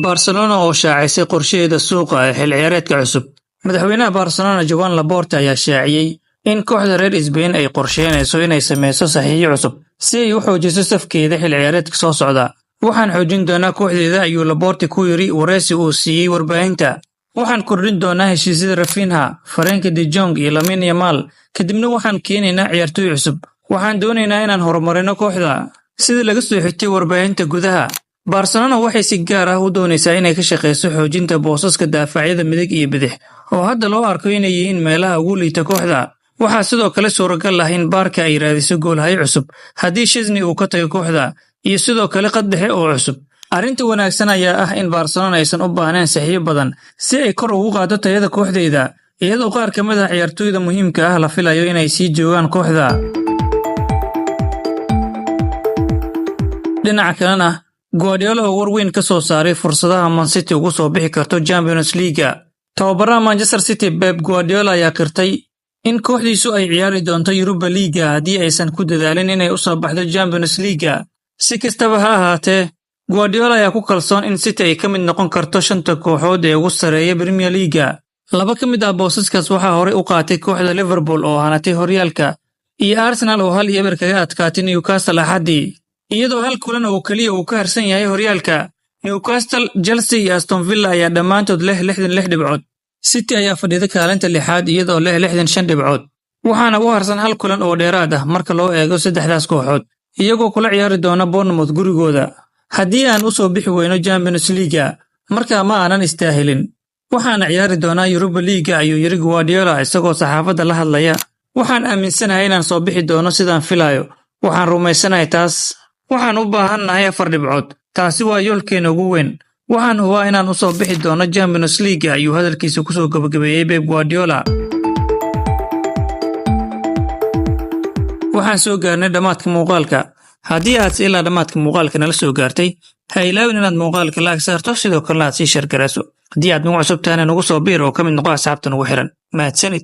Barcelona oo shaacisay qorshaheeda suuqa ee xil ciyaareedka cusub. Madaxweynaha Barcelona Joan Laporta ayaa shaaciyay in kooxda reer Spain ay qorsheynayso inay sameyso saxiixyo cusub si ay u xoojiso safkeeda xil ciyaareedka soo socda. Waxaan xoojin doonaa kooxdeeda ayuu Laporta ku yiri wareysi uu siiyay warbaahinta. Waxaan kordhin doonaa heshiisyada Rafinha, Frenkie de Jong iyo Lamine Yamal, kadibna waxaan keenaynaa ciyaartoy cusub. Waxaan doonaynaa inaan horumarino kooxda. Sida laga soo xigtay warbaahinta gudaha, Barcelona waxay si gaar ah u doonaysaa inay ka shaqeyso xoojinta boosaska daafacyada midig iyo bidix oo hadda loo arko inay yihiin meelaha ugu liita kooxda. Waxaa sidoo kale suuragal ah in Barca ay raadiso goolhaye cusub haddii Chesney uu ka tago kooxda iyo sidoo kale qad dhexe oo cusub. Arrinta wanaagsan ayaa ah in Barcelona aysan u baahnayn saxiix badan si ay kor ugu qaado tayada kooxdeeda, iyadoo qaar ka mid ah ciyaartoyda muhiimka ah la filayo inay sii joogaan kooxda. Dhinaca kalena, Guardiola oo war weyn ka soo saaray fursadaha Man City ugu soo bixi karto Champions League. Tababaraha Manchester City Pep Guardiola ayaa qirtay in kooxdiisu ay ciyaari doonto Europa League haddii aysan ku dadaalin inay u soo baxdo Champions League. Si kastaba ha ahaatee, Guardiola ayaa ku kalsoon in City ay ka mid noqon karto 5 kooxood ee ugu sareeya Premier League. Laba ka mid ah boosaskaas waxaa hore u qaatay kooxda Liverpool oo hanatay horyaalka, iyo Arsenal oo 1-0 kaga adkaatay Newcastle Axaddii, iyadoo hal kulan oo kaliya uu ka harsan yahay horyaalka. Newcastle, Chelsea iyo Aston Villa ayaa dhammaantood leh 66 dhibcood. City ayaa fadhida kaalinta 6aad iyadoo leh 65 dhibcood. Waxaana u harsan hal kulan oo dheeraad ah marka loo eego saddexdaas kooxood, iyagoo kula ciyaari doona Bournemouth gurigooda. Haddii aan u soo bixi weyno Champions League, markaa ma aanan istaahilin. Waxaan ciyaari doonaa Europa League ayuu yiri Guardiola isagoo saxaafadda la hadlaya. Waxaan aaminsanahay inaan soo bixi doono sidaan filayo. Waxaan rumaysanahay taas. Waxaan u baahannahay 4 dhibcood. Taasi waa yoolkeena ugu weyn. Waxaan hubaa inaan u soo bixi doono Champions League ayuu hadalkiisa ku soo gabagabeeyay Pep Guardiola. Waxaan soo gaarnay dhamaadka muuqaalka. Haddii aad ilaa dhamaadka muuqaalka nala soo gaartay, ha ilaawin inaad muuqaalka like saarto sidoo kale aad sii share garayso. Haddii aad nagu cusub tahay nagu soo biir oo ka mid noqo asxaabta nagu xiran. Mahadsanid.